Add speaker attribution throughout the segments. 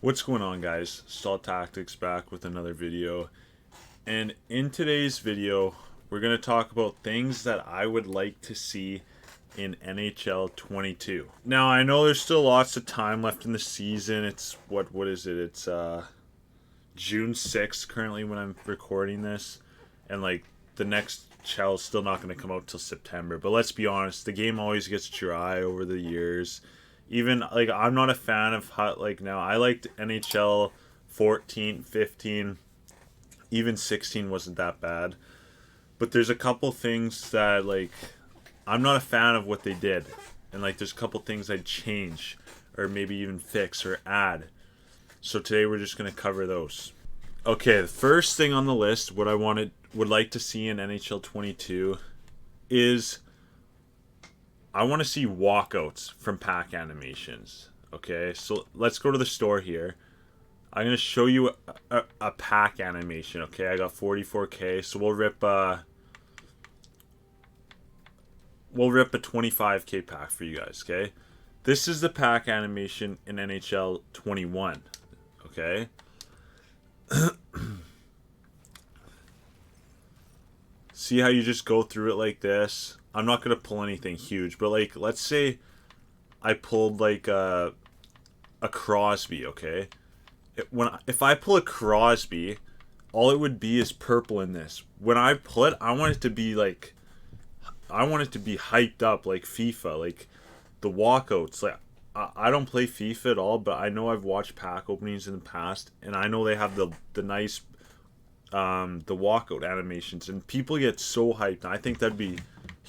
Speaker 1: What's going on, guys? Stall Tactics back with another video. And in today's video, we're going to talk about things that I would like to see in NHL 22. Now, I know there's still lots of time left in the season. It's what is it? It's June 6th currently when I'm recording this. And like the next shell is still not going to come out till September. But let's be honest, the game always gets dry over the years. Even like I'm not a fan of now I liked NHL 14, 15, even 16 wasn't that bad. But there's a couple things that like I'm not a fan of what they did. And like there's a couple things I'd change or maybe even fix or add. So today we're just going to cover those. Okay, the first thing on the list what I would like to see in NHL 22 is I want to see walkouts from pack animations. Okay, so let's go to the store here. I'm going to show you a pack animation. Okay, I got 44K, so we'll rip a 25K pack for you guys. Okay, this is the pack animation in NHL 21. Okay. See how you just go through it like this? I'm not going to pull anything huge, but like let's say I pulled like a Crosby, okay? If I pull a Crosby, all it would be is purple in this. When I pull it, I want it to be hyped up like FIFA, like the walkouts. Like I don't play FIFA at all, but I know I've watched pack openings in the past, and I know they have the nice the walkout animations, and people get so hyped. And I think that'd be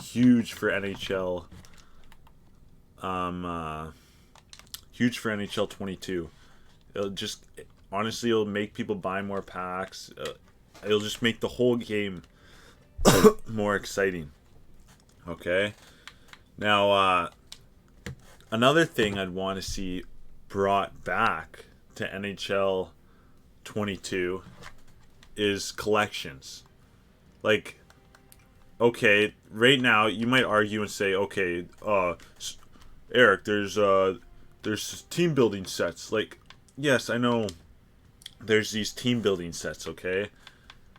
Speaker 1: huge for NHL. Huge for NHL 22. It'll make people buy more packs. It'll just make the whole game more exciting. Okay. Now, another thing I'd want to see brought back to NHL 22 is collections. Like, okay, right now you might argue and say, okay, Eric, there's team building sets. Like, yes, I know there's these team building sets, okay,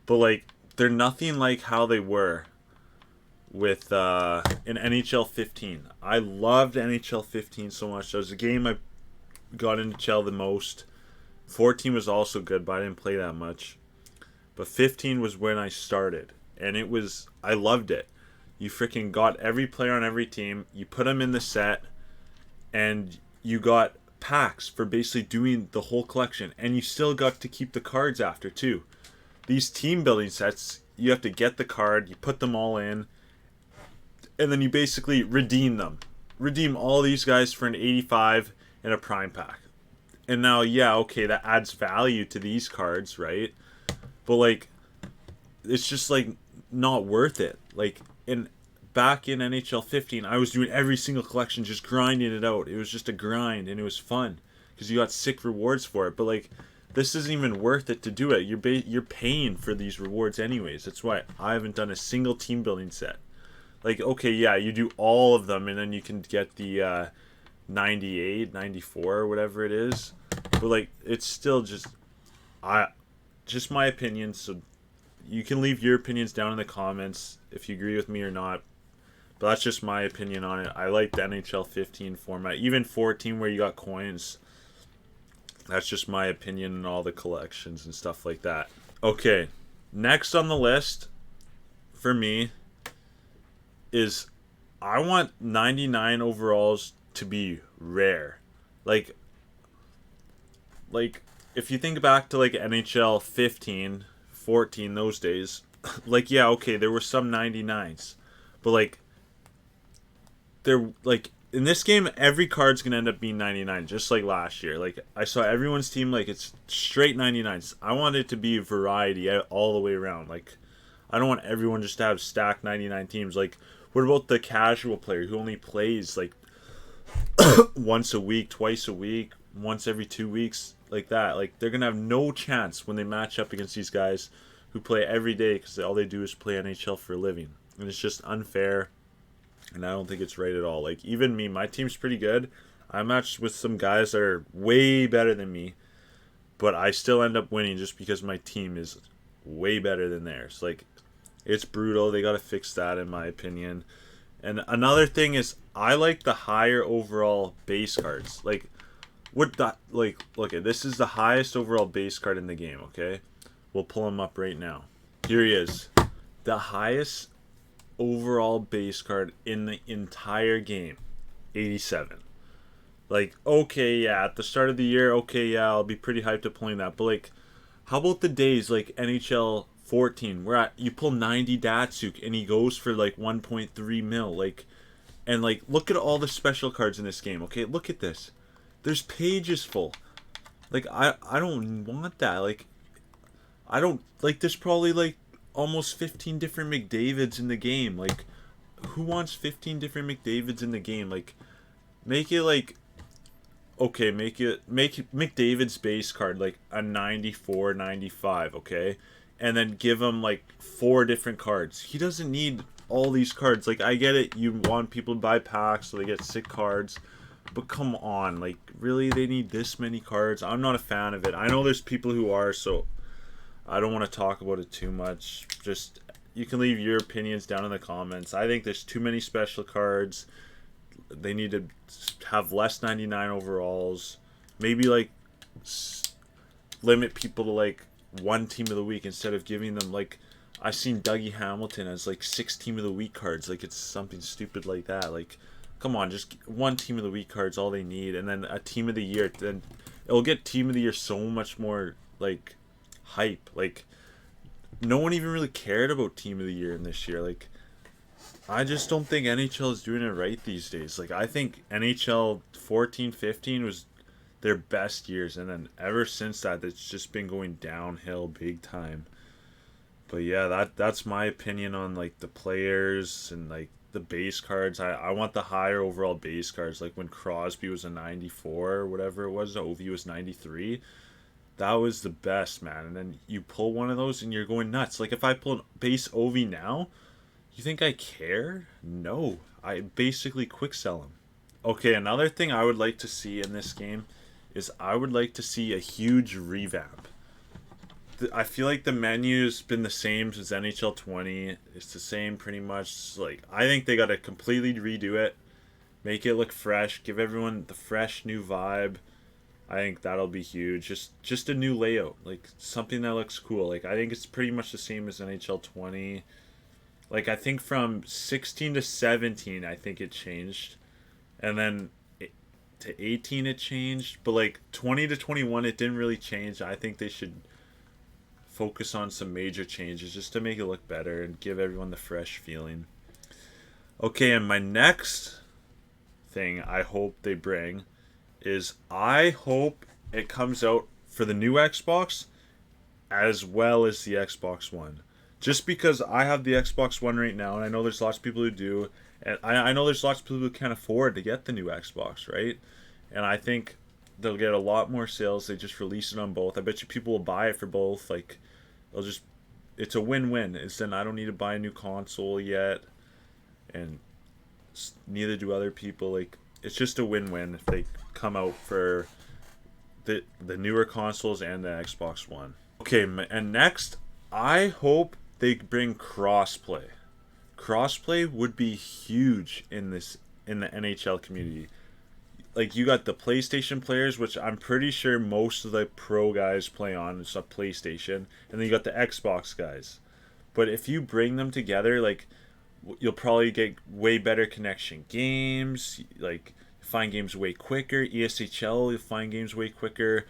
Speaker 1: but like they're nothing like how they were with in NHL 15. I loved NHL 15 so much. That was the game I got into NHL the most. 14 was also good, but I didn't play that much. But 15 was when I started. And I loved it. You freaking got every player on every team. You put them in the set. And you got packs for basically doing the whole collection. And you still got to keep the cards after, too. These team building sets, you have to get the card. You put them all in. And then you basically redeem them. Redeem all these guys for an 85 and a prime pack. And now, yeah, okay, that adds value to these cards, right? But like, it's just like not worth it. Like back in NHL 15, I was doing every single collection, just grinding it out. It was just a grind, and it was fun because you got sick rewards for it. But like, this isn't even worth it to do it. You're paying for these rewards anyways. That's why I haven't done a single team building set. Like, okay, yeah, you do all of them, and then you can get the 98, 94, or whatever it is. But like, it's still just my opinion. So you can leave your opinions down in the comments if you agree with me or not. But that's just my opinion on it. I like the NHL 15 format. Even 14 where you got coins. That's just my opinion on all the collections and stuff like that. Okay. Next on the list for me is I want 99 overalls to be rare. Like if you think back to like NHL 15, 14, those days, like yeah, okay, there were some 99s, but like they're like in this game every card's gonna end up being 99, just like last year. Like I saw everyone's team like it's straight 99s. I want it to be variety all the way around. Like I don't want everyone just to have stacked 99 teams. Like what about the casual player who only plays like once a week, twice a week, once every 2 weeks, like that? Like they're gonna have no chance when they match up against these guys who play every day because all they do is play NHL for a living, and it's just unfair. And I don't think it's right at all. Like even me, my team's pretty good. I matched with some guys that are way better than me, but I still end up winning just because my team is way better than theirs. Like, it's brutal. They got to fix that, in my opinion. And another thing is, I like the higher overall base cards. Like, what the, like, look at this is the highest overall base card in the game. Okay, we'll pull him up right now. Here he is, the highest overall base card in the entire game, 87. Like, okay, yeah, at the start of the year, okay, yeah, I'll be pretty hyped up playing that. But, like, how about the days like NHL 14 where you pull 90 Datsuk and he goes for like 1.3 mil? Like, and like, look at all the special cards in this game. Okay, look at this. There's pages full. Like, I don't want that. Like, I don't, like, there's probably like almost 15 different McDavids in the game. Like, who wants 15 different McDavids in the game? Like, make it like, okay, make McDavid's base card like a 94, 95, okay? And then give him like 4 different cards. He doesn't need all these cards. Like, I get it, you want people to buy packs so they get sick cards. But come on, like, really, they need this many cards? I'm not a fan of it. I know there's people who are, so I don't want to talk about it too much. Just, you can leave your opinions down in the comments. I think there's too many special cards. They need to have less 99 overalls. Maybe, like, limit people to, like, 1 team of the week instead of giving them, like, I've seen Dougie Hamilton as, like, 6 team of the week cards. Like, it's something stupid like that. Like, come on, just 1 team of the week card's all they need. And then a team of the year. Then it'll get team of the year so much more, like, hype. Like, no one even really cared about team of the year in this year. Like, I just don't think NHL is doing it right these days. Like, I think NHL 14, 15 was their best years, and then ever since that, it's just been going downhill big time. But yeah, that's my opinion on, like, the players and, like, the base cards. I want the higher overall base cards. Like, when Crosby was a 94 or whatever it was, Ovi was 93. That was the best, man. And then you pull one of those and you're going nuts. Like, if I pull base Ovi now, you think I care? No. I basically quick sell him. Okay, another thing I would like to see in this game is I would like to see a huge revamp. I feel like the menu's been the same since NHL 20. It's the same pretty much. Like, I think they got to completely redo it. Make it look fresh. Give everyone the fresh new vibe. I think that'll be huge. Just a new layout. Like, something that looks cool. Like, I think it's pretty much the same as NHL 20. Like, I think from 16 to 17, I think it changed. And then to 18, it changed. But, like, 20 to 21, it didn't really change. I think they should focus on some major changes just to make it look better and give everyone the fresh feeling. Okay, and my next thing I hope they bring is I hope it comes out for the new Xbox as well as the Xbox One. Just because I have the Xbox One right now, and I know there's lots of people who do, and I know there's lots of people who can't afford to get the new Xbox, right? And I think they'll get a lot more sales. They just release it on both. I bet you people will buy it for both. Like, they'll just, it's a win-win. It's then I don't need to buy a new console yet, and neither do other people. Like, it's just a win-win if they come out for the newer consoles and the Xbox One. Okay, and next, I hope they bring crossplay. Crossplay would be huge in the NHL community. Like, you got the PlayStation players, which I'm pretty sure most of the pro guys play on. It's a PlayStation, and then you got the Xbox guys. But if you bring them together, like, you'll probably get way better connection games. Like, find games way quicker. ESHL, you'll find games way quicker.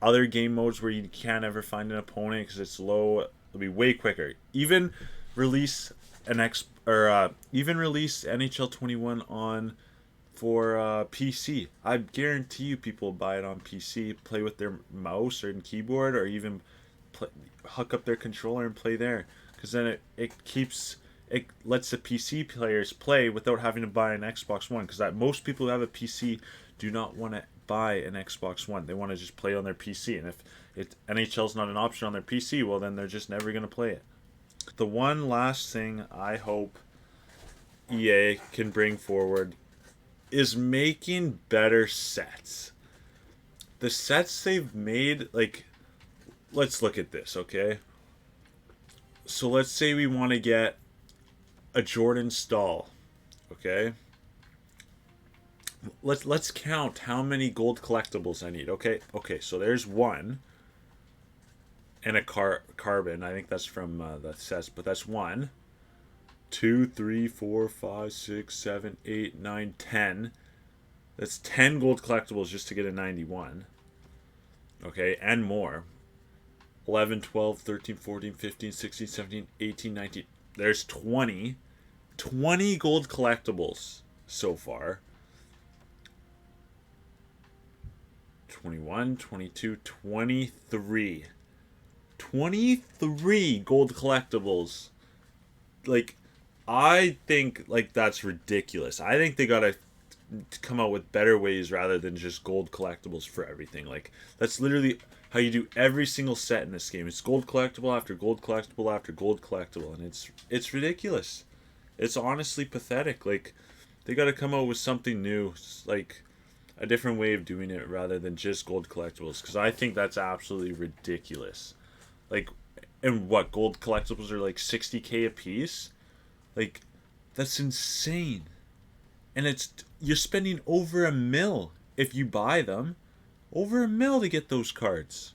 Speaker 1: Other game modes where you can't ever find an opponent because it's low, it'll be way quicker. Even release even release NHL 21 on for PC. I guarantee you people will buy it on PC, play with their mouse or keyboard, or even hook up their controller and play there. Because then it lets the PC players play without having to buy an Xbox One. Because most people who have a PC do not want to buy an Xbox One. They want to just play on their PC. And if NHL's not an option on their PC, well, then they're just never going to play it. The one last thing I hope EA can bring forward is making better sets. the sets they've made, like, let's look at this, okay? So let's say we want to get a Jordan Stahl, okay? Let's count how many gold collectibles I need, okay? Okay, so there's one, and a carbon. I think that's from the sets, but that's 1, 2, 3, 4, 5, 6, 7, 8, 9, 10. That's 10 gold collectibles just to get a 91. Okay, and more. 11, 12, 13, 14, 15, 16, 17, 18, 19. There's 20. 20 gold collectibles so far. 21, 22, 23. 23 gold collectibles. Like, I think, like, that's ridiculous. I think they gotta come out with better ways rather than just gold collectibles for everything. Like, that's literally how you do every single set in this game. It's gold collectible after gold collectible after gold collectible, and it's ridiculous. It's honestly pathetic. Like, they got to come out with something new, like a different way of doing it rather than just gold collectibles, because I think that's absolutely ridiculous. Like, and what, gold collectibles are like 60K a piece? Like, that's insane. And you're spending over $1 million if you buy them. Over $1 million to get those cards.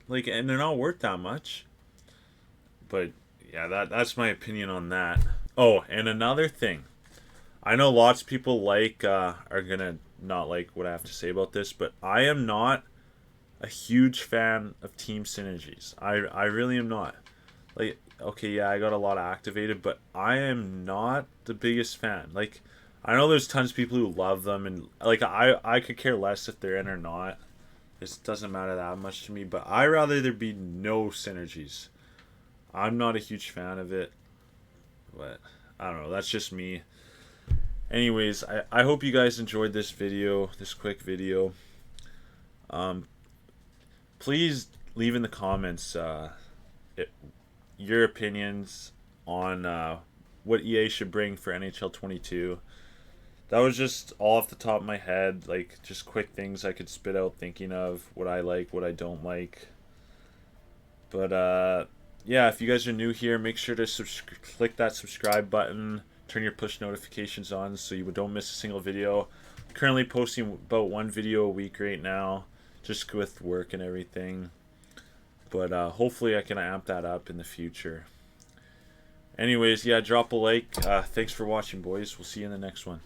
Speaker 1: Like, and they're not worth that much. But yeah, that's my opinion on that. Oh, and another thing. I know lots of people are gonna not like what I have to say about this, but I am not a huge fan of team synergies. I really am not. Like, okay, yeah, I got a lot activated, but I am not the biggest fan. Like, I know there's tons of people who love them, and like I could care less if they're in or not. It doesn't matter that much to me, but I rather there be no synergies. I'm not a huge fan of it, but I don't know. That's just me. Anyways, I hope you guys enjoyed this video, this quick video. Please leave in the comments your opinions on what EA should bring for NHL22. That was just all off the top of my head, like just quick things I could spit out thinking of what I like, what I don't like. But yeah, if you guys are new here, make sure to click that subscribe button, turn your push notifications on so you don't miss a single video. I'm currently posting about 1 video a week right now, just with work and everything. But hopefully I can amp that up in the future. Anyways, yeah, drop a like. Thanks for watching, boys. We'll see you in the next one.